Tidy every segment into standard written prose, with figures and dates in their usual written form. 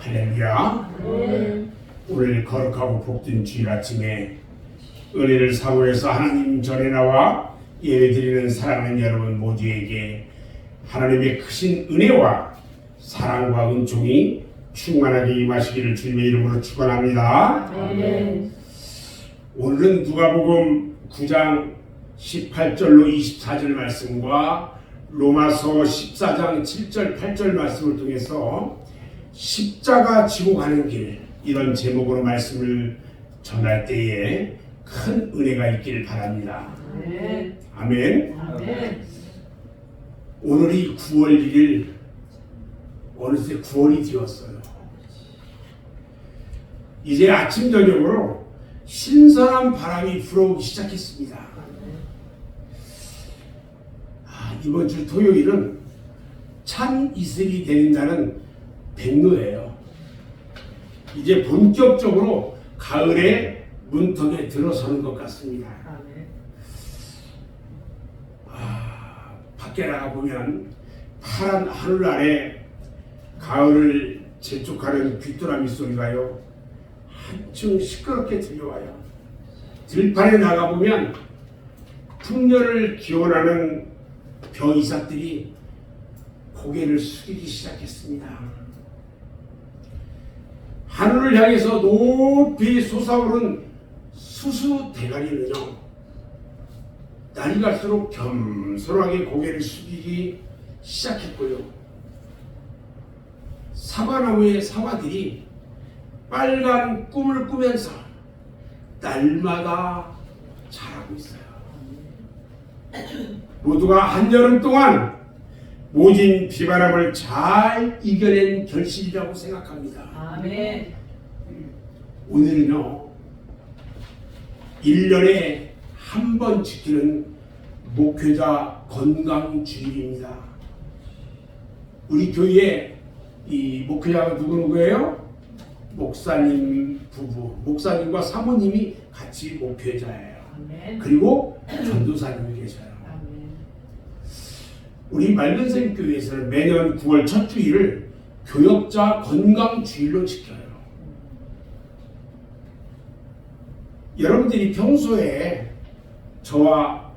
할렐루야. 오늘 거룩하고 복된 주일 아침에 은혜를 사모해서 하나님 전에 나와 예배드리는 사랑하는 여러분 모두에게 하나님의 크신 은혜와 사랑과 은총이 충만하게 임하시기를 주님의 이름으로 축원합니다. 오늘은 누가복음 9장 18절로 24절 말씀과 로마서 14장 7절 8절 말씀을 통해서 십자가 지고 가는 길, 이런 제목으로 말씀을 전할 때에 큰 은혜가 있길 바랍니다. 아멘. 오늘이 9월 1일, 어느새 9월이 되었어요. 이제 아침 저녁으로 신선한 바람이 불어오기 시작했습니다. 이번 주 토요일은 참 이슬이 내린다는 백로예요. 이제 본격적으로 가을의 문턱에 들어서는 것 같습니다. 밖에 나가보면 파란 하늘 아래 가을을 재촉하는 귀뚜라미 소리가요 한층 시끄럽게 들려와요. 들판에 나가보면 풍년을 기원하는 벼이삭들이 고개를 숙이기 시작했습니다. 하늘을 향해서 높이 솟아오른 수수 대가리는요, 날이 갈수록 겸손하게 고개를 숙이기 시작했고요. 사과나무의 사과들이 빨간 꿈을 꾸면서 날마다 자라고 있어요. 모두가 한여름 동안 모진 비바람을 잘 이겨낸 결실이라고 생각합니다. 아멘. 오늘은요, 1년에 한 번 지키는 목회자 건강주일입니다. 우리 교회에 이 목회자가 누구예요? 목사님 부부, 목사님과 사모님이 같이 목회자예요. 아멘. 그리고 전도사님이 계셔요. 아멘. 우리 맑은샘 교회에서는 매년 9월 첫 주일을 교역자 건강주일로 지켜요. 여러분들이 평소에 저와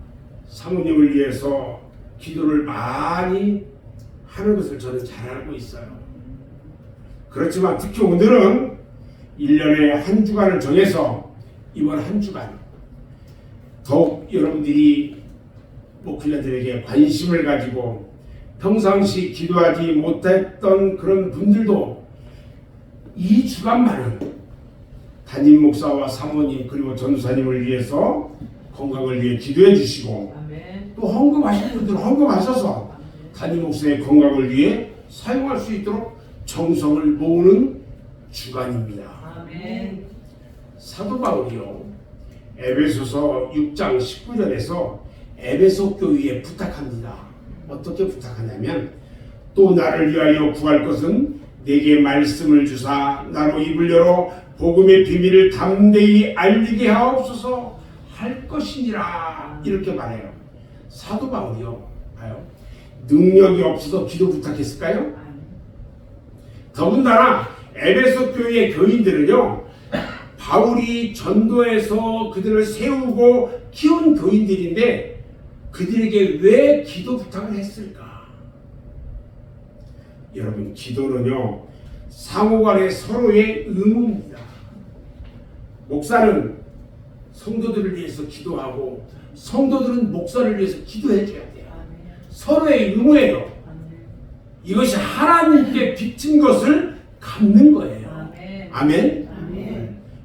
사모님을 위해서 기도를 많이 하는 것을 저는 잘 알고 있어요. 그렇지만 특히 오늘은 1년에 한 주간을 정해서 이번 한 주간 더욱 여러분들이 목회자들에게 관심을 가지고 평상시 기도하지 못했던 그런 분들도 이 주간만은 담임 목사와 사모님 그리고 전도사님을 위해서 건강을 위해 기도해 주시고, 아멘. 또 헌금하실 분들은 헌금하셔서 담임 목사의 건강을 위해 사용할 수 있도록 정성을 모으는 주간입니다. 아멘. 사도 바울이요, 에베소서 6장 19절에서 에베소 교회에 부탁합니다. 어떻게 부탁하냐면, 또 나를 위하여 구할 것은 내게 말씀을 주사 나로 입을 열어 복음의 비밀을 담대히 알리게 하옵소서 할 것이니라, 이렇게 말해요. 사도 바울이요, 봐요, 능력이 없어서 기도 부탁했을까요? 더군다나 에베소 교회의 교인들은요, 바울이 전도해서 그들을 세우고 키운 교인들인데 그들에게 왜 기도 부탁을 했을까? 여러분, 기도는요 상호간의 서로의 의무입니다. 목사는 성도들을 위해서 기도하고 성도들은 목사를 위해서 기도해줘야 돼요. 서로의 의무예요. 이것이 하나님께 빚진 것을 갚는 거예요. 아멘.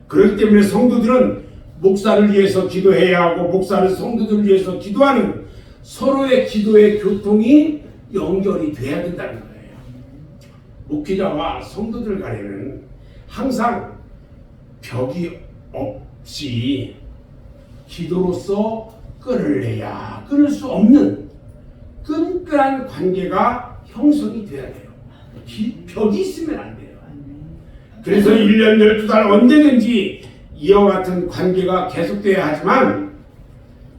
그렇기 때문에 성도들은 목사를 위해서 기도해야 하고 목사는 성도들을 위해서 기도하는 서로의 기도의 교통이 연결이 돼야 된다는 거예요. 목회자와 성도들 간에는 항상 벽이 없이 기도로서 끊을래야 끊을 수 없는 끈끈한 관계가 형성이 돼야 돼요. 벽이 있으면 안 돼요. 그래서 1년 12달 언제든지 이와 같은 관계가 계속돼야 하지만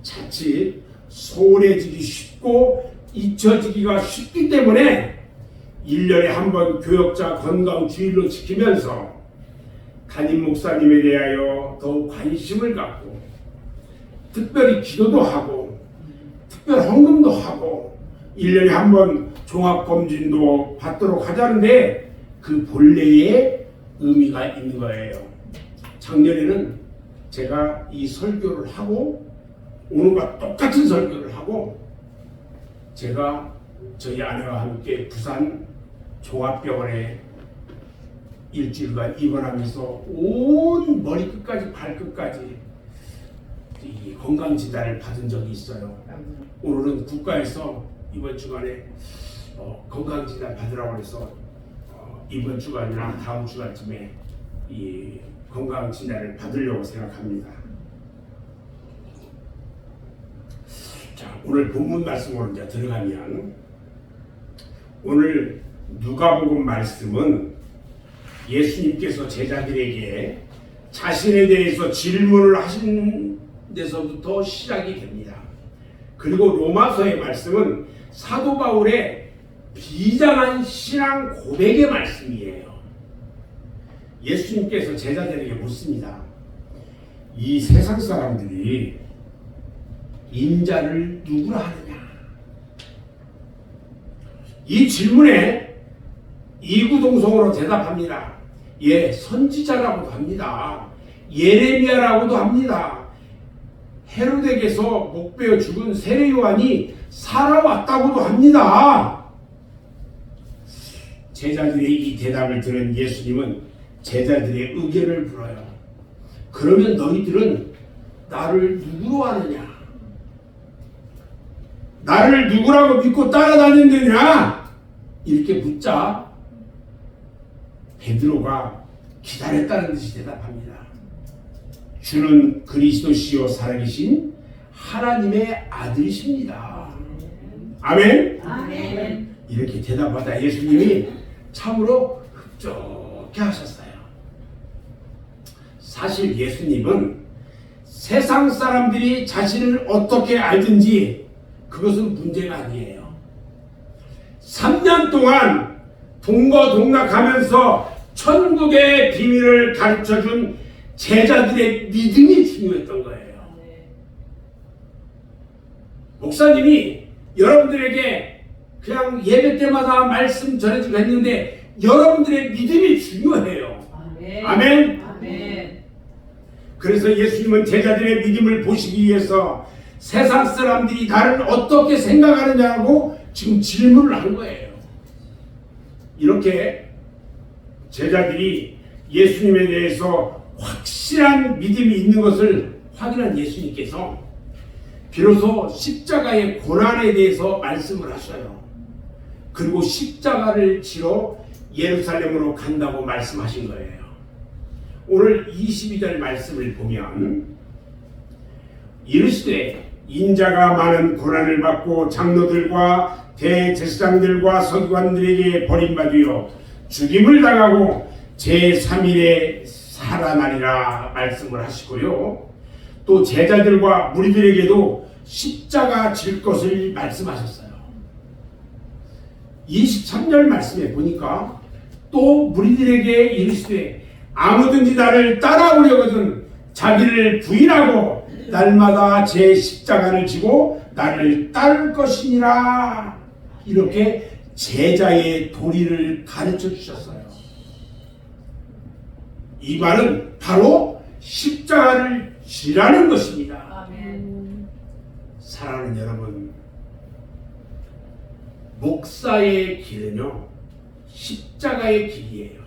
자칫 소홀해지기 쉽고 잊혀지기가 쉽기 때문에 1년에 한 번 교역자 건강 주일로 지키면서 담임 목사님에 대하여 더욱 관심을 갖고 특별히 기도도 하고 특별 헌금도 하고 1년에 한 번 종합검진도 받도록 하자는데 그 본래의 의미가 있는 거예요. 작년에는 제가 이 설교를 하고 오늘과 똑같은 설교를 하고 제가 저희 아내와 함께 부산 종합병원에 일주일간 입원하면서 온 머리끝까지 발끝까지 이 건강진단을 받은 적이 있어요. 오늘은 국가에서 이번 주간에 건강진단 받으라고 해서 이번 주간이나 다음 주간쯤에 이 건강진단을 받으려고 생각합니다. 자, 오늘 본문 말씀으로 이제 들어가면 오늘 누가복음 말씀은 예수님께서 제자들에게 자신에 대해서 질문을 하신 데서부터 시작이 됩니다. 그리고 로마서의 말씀은 사도 바울의 비장한 신앙 고백의 말씀이에요. 예수님께서 제자들에게 묻습니다. 이 세상 사람들이 인자를 누구라 하느냐? 이 질문에 이구동성으로 대답합니다. 예, 선지자라고도 합니다. 예레미야라고도 합니다. 헤로덱에서 목베어 죽은 세례 요한이 살아왔다고도 합니다. 제자들의 이 대답을 들은 예수님은 제자들의 의견을 물어요. 그러면 너희들은 나를 누구로 아느냐? 나를 누구라고 믿고 따라다니느냐? 이렇게 묻자 베드로가 기다렸다는 듯이 대답합니다. 주는 그리스도시요 살아계신 하나님의 아들이십니다. 아멘? 아멘. 이렇게 대답하다 예수님이 참으로 흡족해 하셨어요. 사실 예수님은 세상 사람들이 자신을 어떻게 알든지 그것은 문제가 아니에요. 3년 동안 동거동락하면서 천국의 비밀을 가르쳐준 제자들의 믿음이 중요했던 거예요. 목사님이 여러분들에게 그냥 예배 때마다 말씀 전해주고 했는데 여러분들의 믿음이 중요해요. 아멘. 아멘. 아멘. 그래서 예수님은 제자들의 믿음을 보시기 위해서 세상 사람들이 나를 어떻게 생각하느냐고 지금 질문을 한 거예요. 이렇게 제자들이 예수님에 대해서 확실한 믿음이 있는 것을 확인한 예수님께서 비로소 십자가의 고난에 대해서 말씀을 하셔요. 그리고 십자가를 지러 예루살렘으로 간다고 말씀하신 거예요. 오늘 22절 말씀을 보면 이르시되 인자가 많은 고난을 받고 장로들과 대제사장들과 서기관들에게 버림받으여 죽임을 당하고 제3일에 살아나리라 말씀을 하시고요. 또 제자들과 무리들에게도 십자가 질 것을 말씀하셨어요. 23절 말씀에 보니까 또 무리들에게 이르시되 아무든지 나를 따라오려거든 자기를 부인하고 날마다 제 십자가를 지고 나를 따를 것이니라. 이렇게 제자의 도리를 가르쳐 주셨어요. 이 말은 바로 십자가를 지라는 것입니다. 아멘. 사랑하는 여러분, 목사의 길은요 십자가의 길이에요.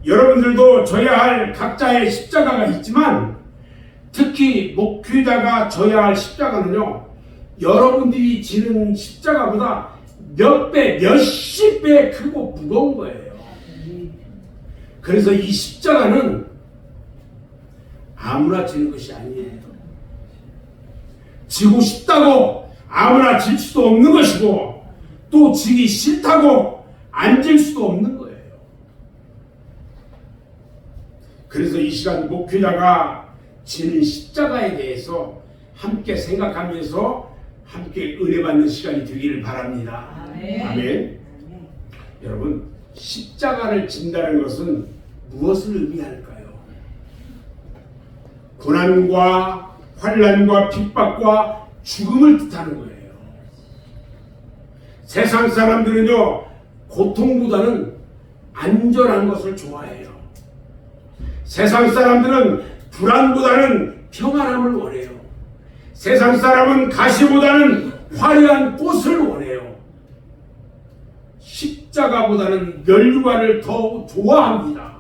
여러분들도 져야 할 각자의 십자가가 있지만 특히 목회자가 져야 할 십자가는요 여러분들이 지는 십자가보다 몇 배, 몇십 배 크고 무거운 거예요. 그래서 이 십자가는 아무나 지는 것이 아니에요. 지고 싶다고 아무나 질 수도 없는 것이고 또 지기 싫다고 안 질 수도 없는 거예요. 그래서 이 시간 목회자가 지는 십자가에 대해서 함께 생각하면서 함께 은혜 받는 시간이 되기를 바랍니다. 아멘. 아멘. 여러분, 십자가를 진다는 것은 무엇을 의미할까요? 고난과 환난과 핍박과 죽음을 뜻하는 거예요. 세상 사람들은요, 고통보다는 안전한 것을 좋아해요. 세상 사람들은 불안보다는 평안함을 원해요. 세상 사람은 가시보다는 화려한 꽃을 원해요. 십자가보다는 면류관을 더 좋아합니다.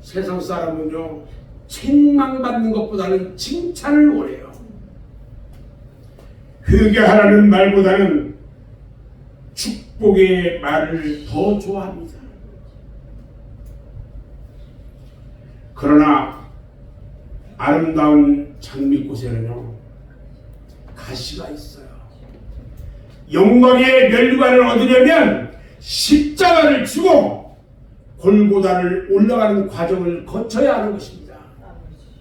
세상 사람은요, 책망받는 것보다는 칭찬을 원해요. 회개하라는 말보다는 축복의 말을 더 좋아합니다. 그러나 아름다운 장미꽃에는요, 가시가 있어요. 영광의 면류관을 얻으려면 십자가를 지고 골고다를 올라가는 과정을 거쳐야 하는 것입니다.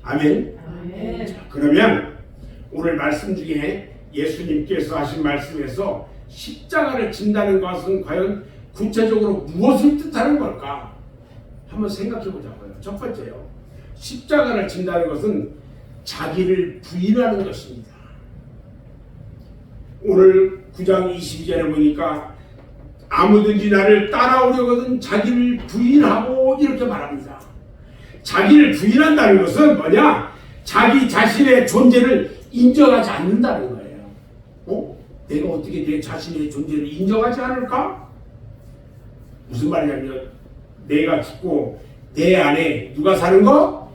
아멘. 아멘. 자, 그러면 오늘 말씀 중에 예수님께서 하신 말씀에서 십자가를 진다는 것은 과연 구체적으로 무엇을 뜻하는 걸까? 한번 생각해 보자고요. 첫 번째요. 십자가를 진다는 것은 자기를 부인하는 것입니다. 오늘 9장 22절에 보니까 아무든지 나를 따라오려거든 자기를 부인하고 이렇게 말합니다. 자기를 부인한다는 것은 뭐냐? 자기 자신의 존재를 인정하지 않는다는 거예요. 내가 어떻게 내 자신의 존재를 인정하지 않을까? 무슨 말이냐면 내가 죽고 내 안에 누가 사는 거?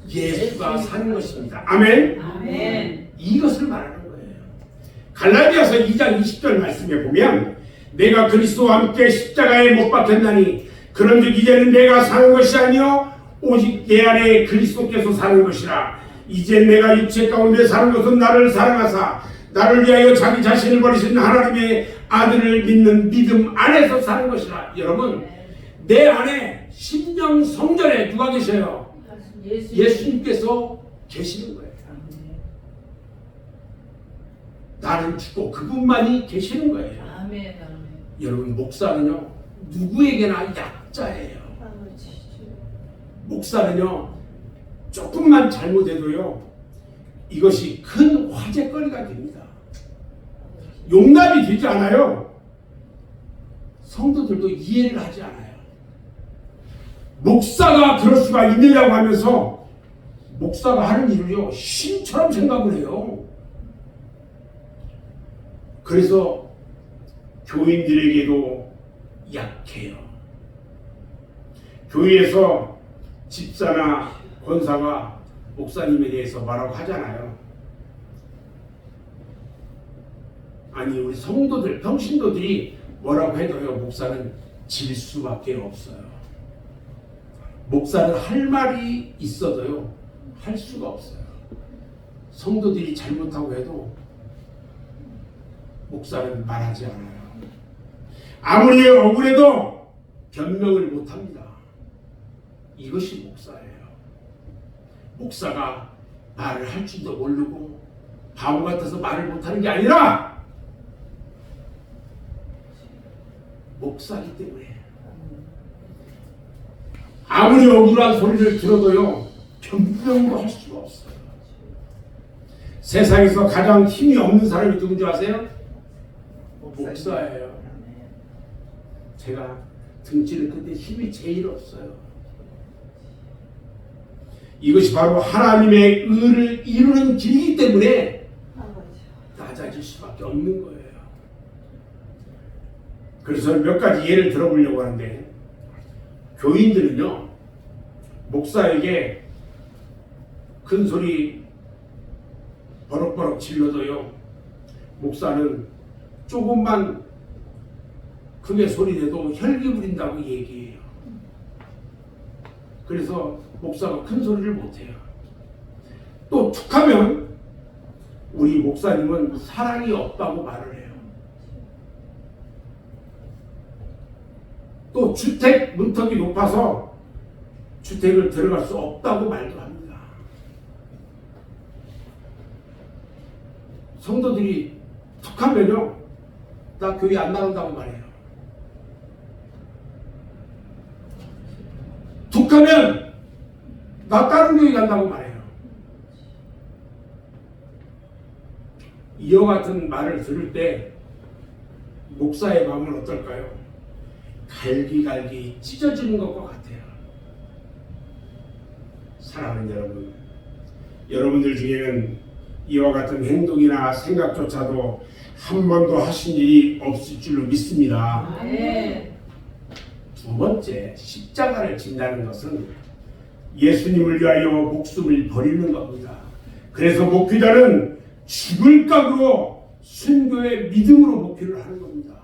예수가 사는 것입니다. 아멘. 아멘. 이것을 말하는 거예요. 갈라디아서 2장 20절 말씀에 보면 내가 그리스도와 함께 십자가에 못 박혔나니 그런즉 이제는 내가 사는 것이 아니요 오직 내 안에 그리스도께서 사는 것이라. 이제 내가 육체 가운데 사는 것은 나를 사랑하사 나를 위하여 자기 자신을 버리신 하나님의 아들을 믿는 믿음 안에서 사는 것이라. 여러분, 내 안에 심령 성전에 누가 계셔요? 예수님께서 계시는 거예요. 나는 죽고 그분만이 계시는 거예요. 아멘. 여러분, 목사는요 누구에게나 약자예요. 목사는요 조금만 잘못해도요 이것이 큰 화제거리가 됩니다. 용납이 되지 않아요. 성도들도 이해를 하지 않아요. 목사가 그럴 수가 있느냐고 하면서 목사가 하는 일을요 신처럼 생각을 해요. 그래서 교인들에게도 약해요. 교회에서 집사나 권사가 목사님에 대해서 뭐라고 하잖아요. 아니, 우리 성도들, 평신도들이 뭐라고 해도요 목사는 질 수밖에 없어요. 목사는 할 말이 있어도요 할 수가 없어요. 성도들이 잘못하고 해도 목사는 말하지 않아요. 아무리 억울해도 변명을 못합니다. 이것이 목사예요. 목사가 말을 할 줄도 모르고 바보 같아서 말을 못하는 게 아니라 목사이기 때문에 아무리 억울한 소리를 들어도요 변명도 할 수가 없어요. 세상에서 가장 힘이 없는 사람이 누군지 아세요? 목사예요. 제가 등치를 큰데 힘이 제일 없어요. 이것이 바로 하나님의 의를 이루는 길이기 때문에 낮아질 수밖에 없는 거예요. 그래서 몇 가지 예를 들어보려고 하는데, 교인들은요 목사에게 큰 소리 버럭버럭 질러도요 목사는 조금만 크게 소리내도 혈기 부린다고 얘기해요. 그래서 목사가 큰 소리를 못해요. 또 툭하면 우리 목사님은 사랑이 없다고 말을 해요. 또 주택 문턱이 높아서 주택을 들어갈 수 없다고 말도 합니다. 성도들이 툭하면요 나 교회 안 나온다고 말해요. 툭하면 나 다른 교회 간다고 말해요. 이와 같은 말을 들을 때 목사의 마음은 어떨까요? 갈기갈기 찢어지는 것과 같아요. 사랑하는 여러분, 여러분들 중에는 이와 같은 행동이나 생각조차도 한 번도 하신 일이 없을 줄로 믿습니다. 아멘. 두 번째, 십자가를 진다는 것은 예수님을 위하여 목숨을 버리는 겁니다. 그래서 목회자는 죽을 각오로 순교의 믿음으로 목회를 하는 겁니다.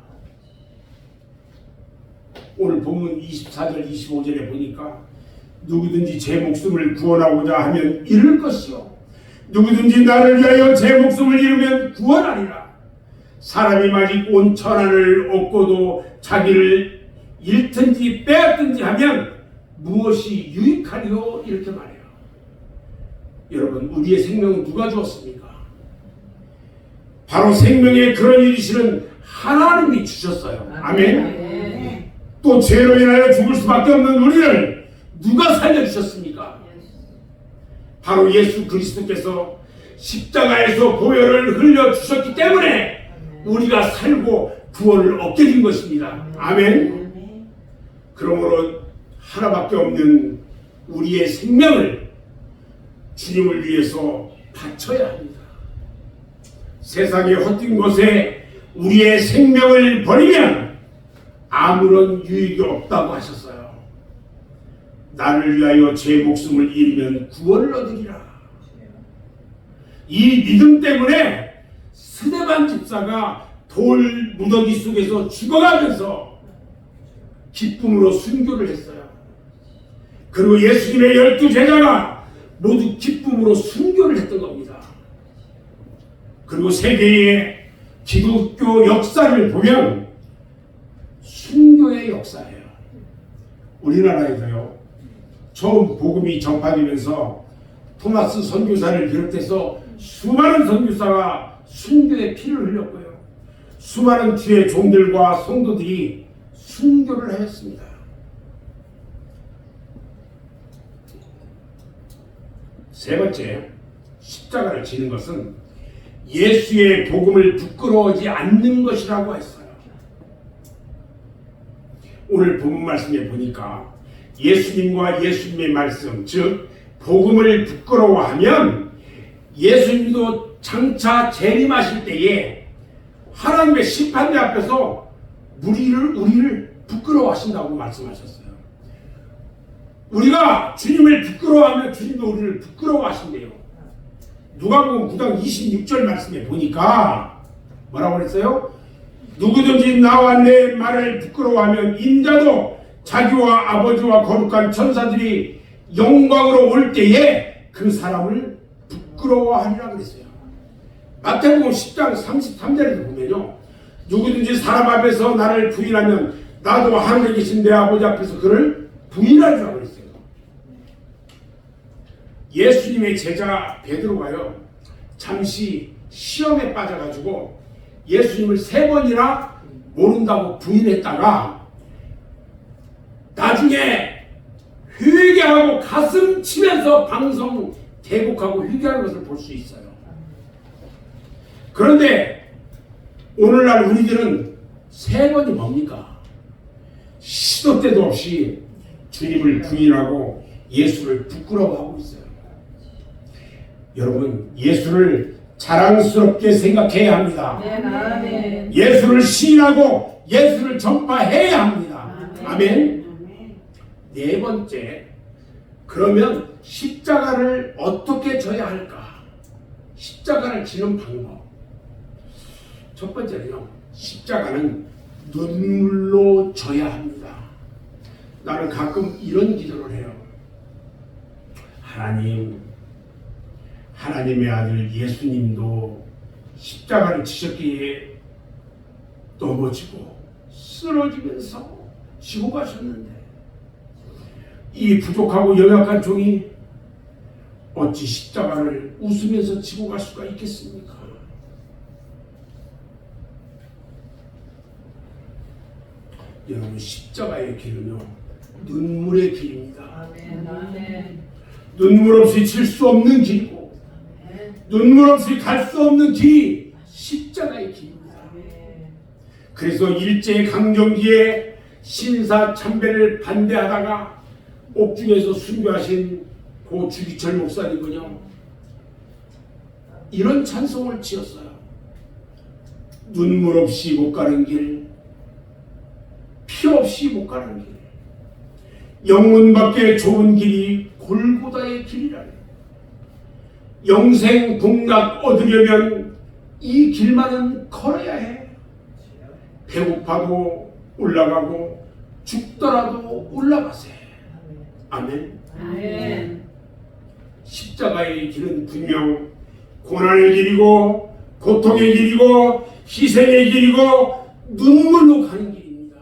오늘 본문 24절 25절에 보니까 누구든지 제 목숨을 구원하고자 하면 잃을 것이요 누구든지 나를 위하여 제 목숨을 잃으면 구원하리라. 사람이 만일 온 천하를 얻고도 자기를 잃든지 빼앗든지 하면 무엇이 유익하리요? 이렇게 말해요. 여러분, 우리의 생명은 누가 주었습니까? 바로 생명의 그런 일이시는 하나님이 주셨어요. 아멘. 아멘. 또 죄로 인하여 죽을 수밖에 없는 우리를 누가 살려주셨습니까? 바로 예수 그리스도께서 십자가에서 보혈을 흘려주셨기 때문에 우리가 살고 구원을 얻게 된 것입니다. 아멘. 그러므로 하나밖에 없는 우리의 생명을 주님을 위해서 바쳐야 합니다. 세상의 헛된 것에 우리의 생명을 버리면 아무런 유익이 없다고 하셨어요. 나를 위하여 제 목숨을 잃으면 구원을 얻으리라. 이 믿음 때문에 스데반 집사가 돌 무더기 속에서 죽어가면서 기쁨으로 순교를 했어요. 그리고 예수님의 12제자가 모두 기쁨으로 순교를 했던 겁니다. 그리고 세계의 기독교 역사를 보면 순교의 역사예요. 우리나라에서요, 처음 복음이 전파되면서 토마스 선교사를 비롯해서 수많은 선교사가 순교의 피를 흘렸고요. 수많은 주의 종들과 성도들이 순교를 하였습니다. 세 번째, 십자가를 지는 것은 예수의 복음을 부끄러워하지 않는 것이라고 했어요. 오늘 본문 말씀에 보니까 예수님과 예수님의 말씀, 즉 복음을 부끄러워하면 예수님도 장차 재림하실 때에 하나님의 심판대 앞에서 우리를 부끄러워하신다고 말씀하셨어요. 우리가 주님을 부끄러워하면 주님도 우리를 부끄러워하신대요. 누가복음 9장 26절 말씀에 보니까 뭐라고 그랬어요? 누구든지 나와 내 말을 부끄러워하면 인자도 자기와 아버지와 거룩한 천사들이 영광으로 올 때에 그 사람을 부끄러워하리라 그랬어요. 마태복음 10장 33절에도 보면요, 누구든지 사람 앞에서 나를 부인하면 나도 하늘에 계신 내 아버지 앞에서 그를 부인하리라 그랬어요. 예수님의 제자 베드로가요, 잠시 시험에 빠져가지고 예수님을 3번이나 모른다고 부인했다가 나중에 회개하고 가슴 치면서 방송 대곡하고 회개하는 것을 볼 수 있어요. 그런데 오늘날 우리들은 3번이 뭡니까? 시도 때도 없이 주님을 부인하고 예수를 부끄러워하고 있어요. 여러분, 예수를 자랑스럽게 생각해야 합니다. 아멘. 예수를 시인하고 예수를 전파해야 합니다. 아멘. 네 번째, 그러면 십자가를 어떻게 져야 할까? 십자가를 지는 방법. 첫 번째는요, 십자가는 눈물로 져야 합니다. 나는 가끔 이런 기도를 해요. 하나님의 아들 예수님도 십자가를 지셨기에 넘어지고 쓰러지면서 지고 가셨는데 이 부족하고 연약한 종이 어찌 십자가를 웃으면서 지고 갈 수가 있겠습니까? 여러분, 십자가의 길은요, 눈물의 길입니다. 아멘. 아멘. 눈물 없이 칠 수 없는 길이고 눈물 없이 갈 수 없는 길이 십자가의 길입니다. 그래서 일제강점기에 신사참배를 반대하다가 옥중에서 순교하신 고 주기철 목사님은요 이런 찬송을 지었어요. 눈물 없이 못 가는 길, 피 없이 못 가는 길, 영문밖에 좁은 길이 골고다의 길이라네. 영생 복락 얻으려면 이 길만은 걸어야 해. 배고파도 올라가고 죽더라도 올라가세. 아멘. 아멘. 십자가의 길은 분명 고난의 길이고 고통의 길이고 희생의 길이고 눈물로 가는 길입니다.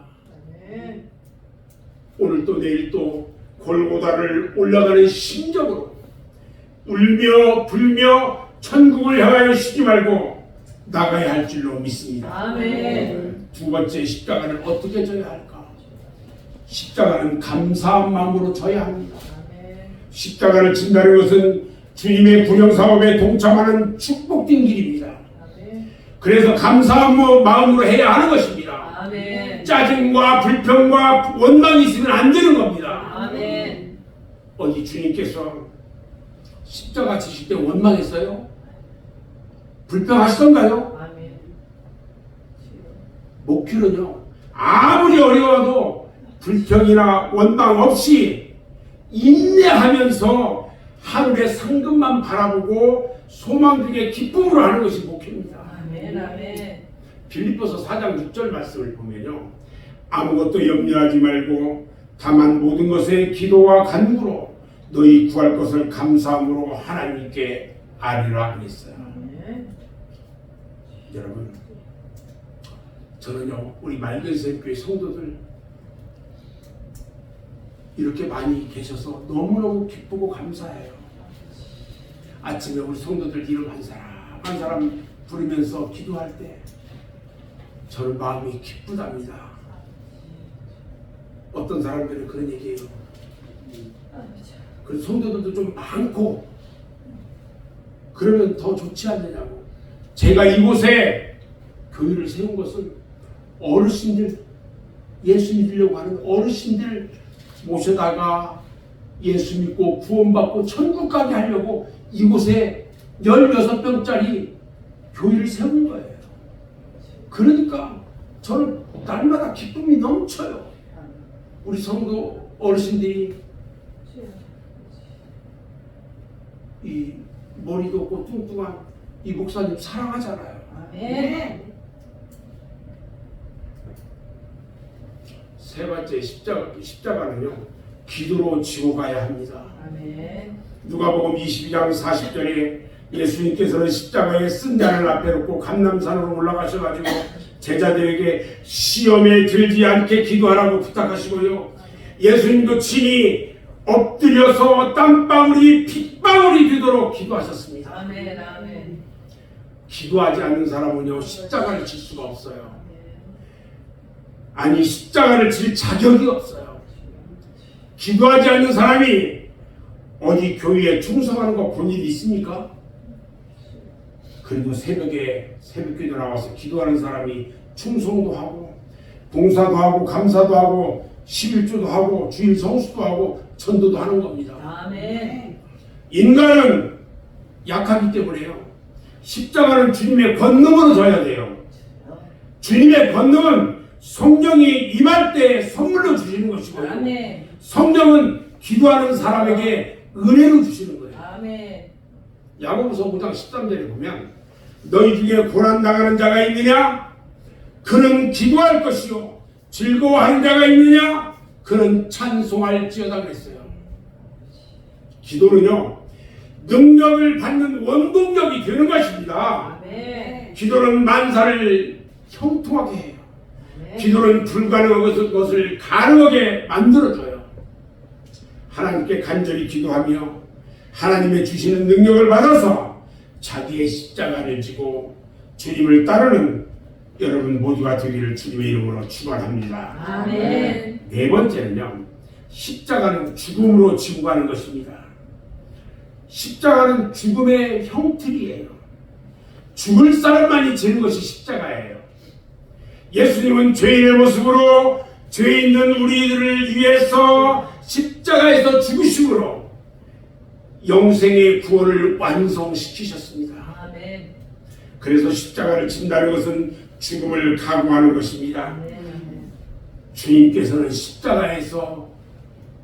아멘. 오늘 또 내일 또 골고다를 올라가는 심정으로 울며 불며 천국을 향하여 쉬지 말고 나가야 할 줄로 믿습니다. 아멘. 두 번째, 십자가는 어떻게 져야 할까? 십자가는 감사한 마음으로 져야 합니다. 아멘. 십자가를 진다는 것은 주님의 구령사업에 동참하는 축복된 길입니다. 아멘. 그래서 감사한 마음으로 해야 하는 것입니다. 아멘. 짜증과 불평과 원망이 있으면 안 되는 겁니다. 아멘. 어디 주님께서 십자가 지실 때 원망했어요? 불평하시던가요? 아멘. 목표는요 아무리 어려워도 불평이나 원망 없이 인내하면서 하늘의 상급만 바라보고 소망 중에 기쁨으로 하는 것이 목표입니다. 아멘. 아멘. 빌립보서 4장 6절 말씀을 보면요 아무것도 염려하지 말고 다만 모든 것에 기도와 간구로 너희 구할 것을 감사함으로 하나님께 아뢰라 했어요. 아멘. 여러분 저는요 우리 맑은샘교회 성도들 이렇게 많이 계셔서 너무너무 기쁘고 감사해요. 아침에 우리 성도들 이름 한 사람 한 사람 부르면서 기도할 때 저는 마음이 기쁘답니다. 어떤 사람들은 그런 얘기해요. 그 성도들도 좀 많고 그러면 더 좋지 않느냐고. 제가 이곳에 교회를 세운 것은 어르신들 예수 믿으려고 하는 어르신들 모셔다가 예수 믿고 구원받고 천국 가게 하려고 이곳에 16병짜리 교회를 세운 거예요. 그러니까 저는 날마다 기쁨이 넘쳐요. 우리 성도 어르신들이 이 머리도 없고 뚱뚱한 이 목사님 사랑하잖아요. 아멘. 세 번째 십자가는요 기도로 지고 가야 합니다. 아멘. 누가복음 22장 40절에 예수님께서는 십자가에 쓴 잔을 앞에 놓고 감람산으로 올라가셔가지고 제자들에게 시험에 들지 않게 기도하라고 부탁하시고요. 예수님도 친히 엎드려서 땀방울이 핏방울이 되도록 기도하셨습니다. 아멘. 아멘. 기도하지 않는 사람은요 십자가를 질 수가 없어요. 아니 십자가를 질 자격이 없어요. 기도하지 않는 사람이 어디 교회에 충성하는 거 본 일이 있습니까? 그래도 새벽에 새벽기도 나와서 기도하는 사람이 충성도 하고 봉사도 하고 감사도 하고 11조도 하고 주일 성수도 하고 전도도 하는 겁니다. 아멘. 인간은 약하기 때문에요. 십자가는 주님의 권능으로 져야 돼요. 주님의 권능은 성령이 임할 때 선물로 주시는 것이고요. 아멘. 성령은 기도하는 사람에게 은혜로 주시는 거예요. 아멘. 야고보서 5장 13절에 보면 너희 중에 고난당하는 자가 있느냐? 그는 기도할 것이요 즐거워하는 자가 있느냐? 그는 찬송할지어다 그랬어요. 기도는요 능력을 받는 원동력이 되는 것입니다. 아멘. 기도는 만사를 형통하게 해요. 기도는 불가능한 것을 가능하게 만들어줘요. 하나님께 간절히 기도하며 하나님의 주시는 능력을 받아서 자기의 십자가를 지고 주님을 따르는 여러분 모두가 되기를 주님의 이름으로 축원합니다. 아멘. 네 번째는요 십자가는 죽음으로 지고 가는 것입니다. 십자가는 죽음의 형틀이에요. 죽을 사람만이 지는 것이 십자가예요. 예수님은 죄인의 모습으로 죄 있는 우리들을 위해서 십자가에서 죽으심으로 영생의 구원을 완성시키셨습니다. 아멘. 그래서 십자가를 진다는 것은 죽음을 각오하는 것입니다. 아멘. 주님께서는 십자가에서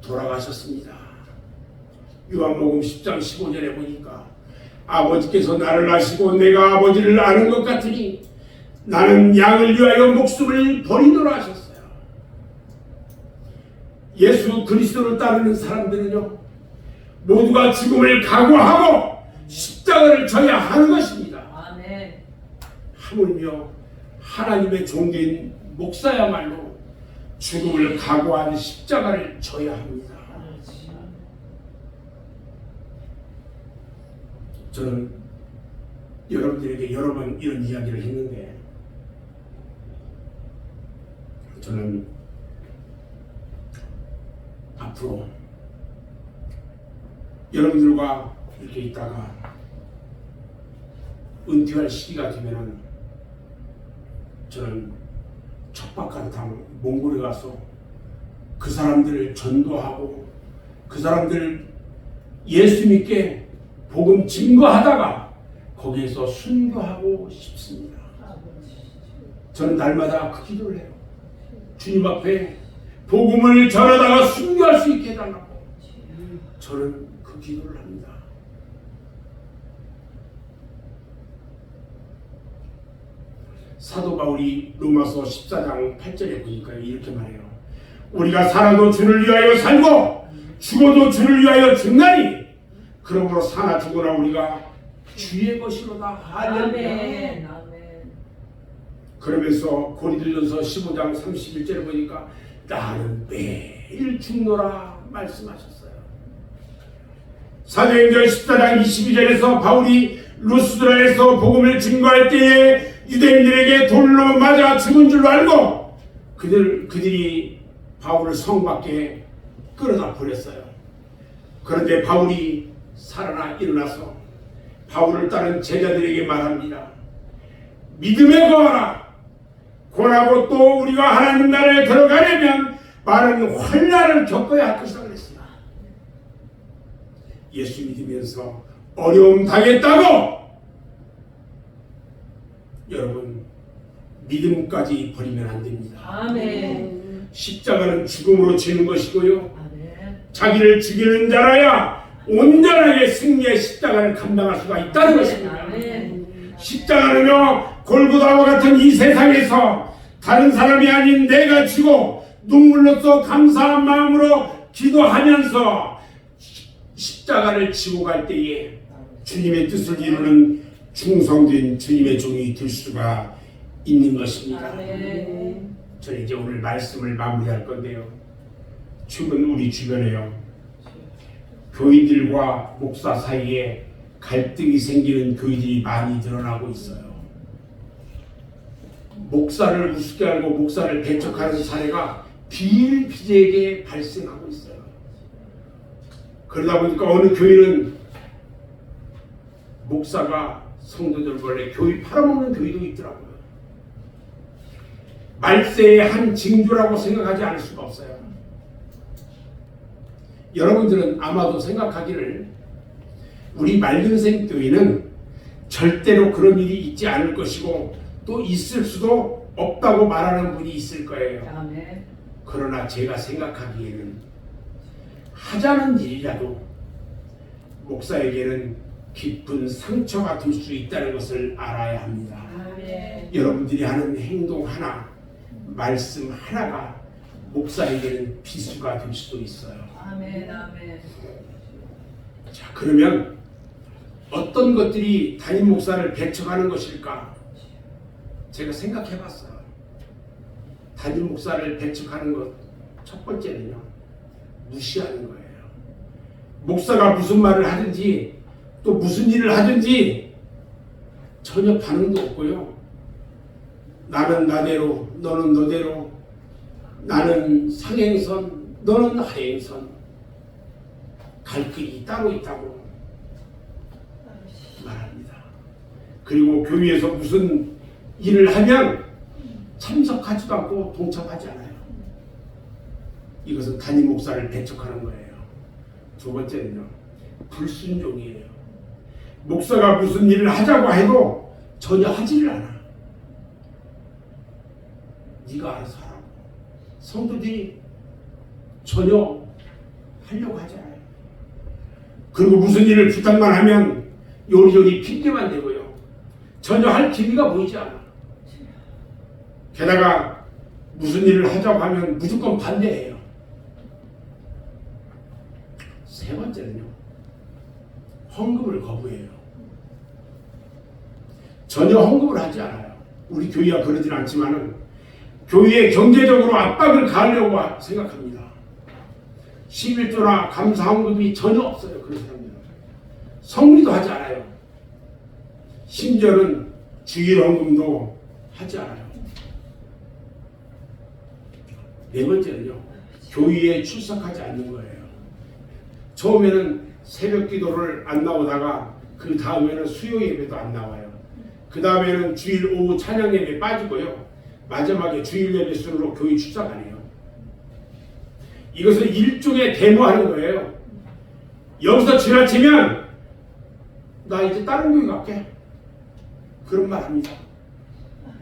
돌아가셨습니다. 요한복음 10장 15절에 보니까 아버지께서 나를 아시고 내가 아버지를 아는 것 같으니 나는 양을 위하여 목숨을 버리노라 하셨어요. 예수 그리스도를 따르는 사람들은요, 모두가 죽음을 각오하고 십자가를 져야 하는 것입니다. 아멘. 하물며 하나님의 종된 목사야말로 죽음을 각오한 십자가를 져야 합니다. 저는 여러분들에게 여러 번 이런 이야기를 했는데, 저는 앞으로 여러분들과 이렇게 있다가 은퇴할 시기가 되면은 저는 척박한 몽골에 가서 그 사람들을 전도하고 그 사람들 예수 믿게 복음 증거하다가 거기에서 순교하고 싶습니다. 저는 날마다 그 기도를 해요. 주님 앞에 복음을 전하다가 순교할 수 있게 해달라고 저는 그 기도를 합니다. 사도 바울이 로마서 14장 8절에 보니까 이렇게 말해요. 우리가 살아도 주를 위하여 살고 죽어도 주를 위하여 죽나니 그러므로 사나 죽으나 우리가 주의 것이로다. 할렐루야. 아멘. 아멘. 그러면서 고린도전서 15장 31절에 보니까 나는 매일 죽노라 말씀하셨어요. 사도행전 14장 22절에서 바울이 루스드라에서 복음을 증거할 때에 유대인들에게 돌로 맞아 죽은 줄 알고 그들이 바울을 성 밖에 끌어다 버렸어요. 그런데 바울이 살아나 일어나서 바울을 따른 제자들에게 말합니다. 믿음에 거하라. 고나고 또 우리가 하나님 나라에 들어가려면 많은 환난을 겪어야 할 것이라고 그랬습니다. 예수 믿으면서 어려움 당했다고 여러분 믿음까지 버리면 안 됩니다. 아멘. 십자가는 죽음으로 지는 것이고요. 아멘. 자기를 죽이는 자라야 온전하게 승리의 십자가를 감당할 수가 있다는 것입니다. 아멘. 십자가는요, 골고다와 같은 이 세상에서 다른 사람이 아닌 내가 지고 눈물로써 감사한 마음으로 기도하면서 십자가를 지고 갈 때에 주님의 뜻을 이루는 충성된 주님의 종이 될 수가 있는 것입니다. 아멘. 저는 이제 오늘 말씀을 마무리할 건데요. 최근 우리 주변에요, 교인들과 목사 사이에 갈등이 생기는 교인들이 많이 늘어나고 있어요. 목사를 우습게 알고 목사를 배척하는 사례가 비일비재하게 발생하고 있어요. 그러다 보니까 어느 교회는 목사가 성도들 원래 교회 팔아먹는 교회도 있더라고요. 말세의 한 징조라고 생각하지 않을 수가 없어요. 여러분들은 아마도 생각하기를 우리 말년생 교회는 절대로 그런 일이 있지 않을 것이고 또 있을 수도 없다고 말하는 분이 있을 거예요. 아멘. 그러나 제가 생각하기에는 하자는 일이라도 목사에게는 깊은 상처가 될 수 있다는 것을 알아야 합니다. 아멘. 여러분들이 하는 행동 하나, 말씀 하나가 목사에게는 비수가 될 수도 있어요. 아멘. 아멘. 자, 그러면 어떤 것들이 담임 목사를 배척하는 것일까? 제가 생각해 봤어요. 담임 목사를 배척하는 것, 첫 번째는요, 무시하는 거예요. 목사가 무슨 말을 하든지 또 무슨 일을 하든지 전혀 반응도 없고요. 나는 나대로, 너는 너대로, 나는 상행선, 너는 하행선 갈 길이 따로 있다고 말합니다. 그리고 교회에서 무슨 일을 하면 참석하지도 않고 동참하지 않아요. 이것은 담임 목사를 배척하는 거예요. 두 번째는요, 불순종이에요. 목사가 무슨 일을 하자고 해도 전혀 하지를 않아. 네가 알아서 하라고. 성도들이 전혀 하려고 하지 않아요. 그리고 무슨 일을 부탁만 하면 요리조리 핑계만 대고요. 전혀 할 기미가 보이지 않아. 게다가 무슨 일을 하자고 하면 무조건 반대해요. 세 번째는요, 헌금을 거부해요. 전혀 헌금을 하지 않아요. 우리 교회가 그러진 않지만은 교회에 경제적으로 압박을 가하려고 생각합니다. 11조나 감사헌금이 전혀 없어요. 그런 사람들은 성리도 하지 않아요. 심지어는 주일 헌금도 하지 않아요. 네 번째는요, 교회에 출석하지 않는 거예요. 처음에는 새벽 기도를 안 나오다가 그 다음에는 수요 예배도 안 나와요. 그 다음에는 주일 오후 찬양 예배 빠지고요. 마지막에 주일 예배 순으로 교회 출석 안 해요. 이것은 일종의 데모하는 거예요. 여기서 지나치면 나 이제 다른 교회 갈게. 그런 말 합니다.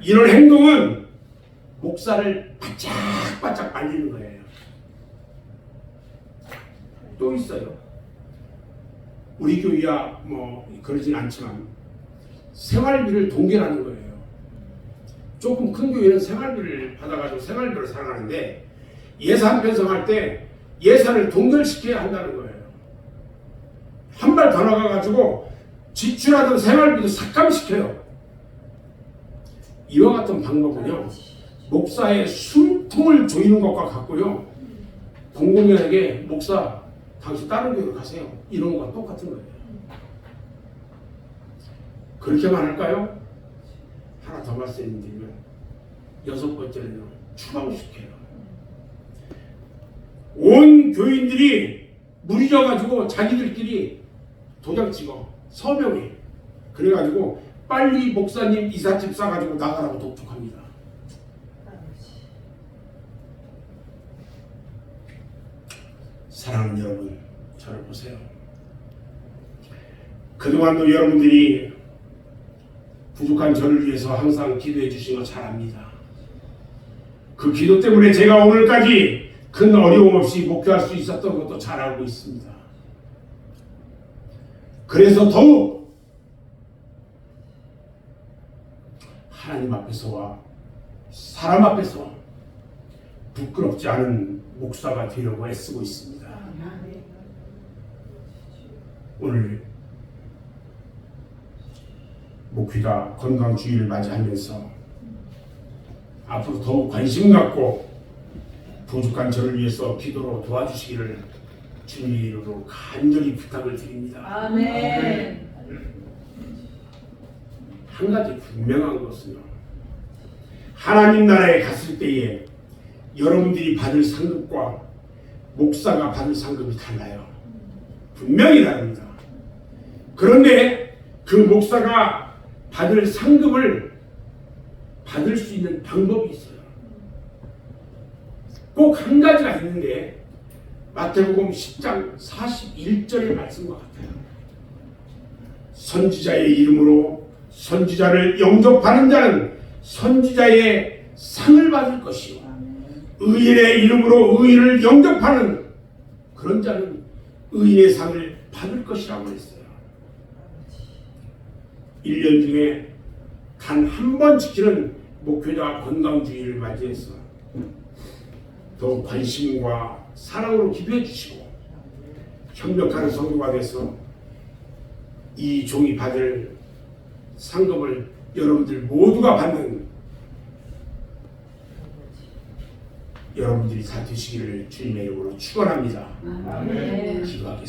이런 행동은 목사를 바짝바짝 말리는 거예요. 또 있어요. 우리 교회야 뭐 그러진 않지만 생활비를 동결하는 거예요. 조금 큰 교회는 생활비를 받아가지고 생활비를 사용하는데 예산 편성할 때 예산을 동결시켜야 한다는 거예요. 한 발 더 나가가지고 지출하던 생활비도 삭감시켜요. 이와 같은 방법은요, 목사의 숨통을 조이는 것과 같고요, 공공연하게 목사 당신 다른 교회로 가세요, 이런 것과 똑같은 거예요. 그렇게만 할까요? 하나 더 말씀드리면, 여섯 번째는요, 추방시켜요. 온 교인들이 무리져가지고 자기들끼리 도장 찍어 서명해. 그래가지고 빨리 목사님 이삿짐 싸가지고 나가라고 독촉합니다. 사랑하는 여러분, 저를 보세요. 그동안도 여러분들이 부족한 저를 위해서 항상 기도해 주신 거 잘 압니다. 그 기도 때문에 제가 오늘까지 큰 어려움 없이 목회할 수 있었던 것도 잘 알고 있습니다. 그래서 더욱 하나님 앞에서와 사람 앞에서 부끄럽지 않은 목사가 되려고 애쓰고 있습니다. 오늘 목회가 건강주의를 맞이하면서 앞으로 더욱 관심 갖고 부족한 저를 위해서 기도로 도와주시기를 주님의 이름으로 간절히 부탁을 드립니다. 아멘. 한 가지 분명한 것은요, 하나님 나라에 갔을 때에 여러분들이 받을 상급과 목사가 받을 상급이 달라요. 분명히 다릅니다. 그런데 그 목사가 받을 상급을 받을 수 있는 방법이 있어요. 꼭 한 가지가 있는데 마태복음 10장 41절의 말씀과 같아요. 선지자의 이름으로 선지자를 영접하는 자는 선지자의 상을 받을 것이요, 의인의 이름으로 의인을 영접하는 그런 자는 의인의 상을 받을 것이라고 했어요. 1년 중에 단 한 번 지키는 목회자 건강주의를 맞이해서 더 관심과 사랑으로 기도해 주시고 협력하는 성도가 돼서 이 종이 받을 상급을 여러분들 모두가 받는 여러분들이 다 되시기를 주님의 이름으로 축원합니다. 아멘. 기도하겠습니다.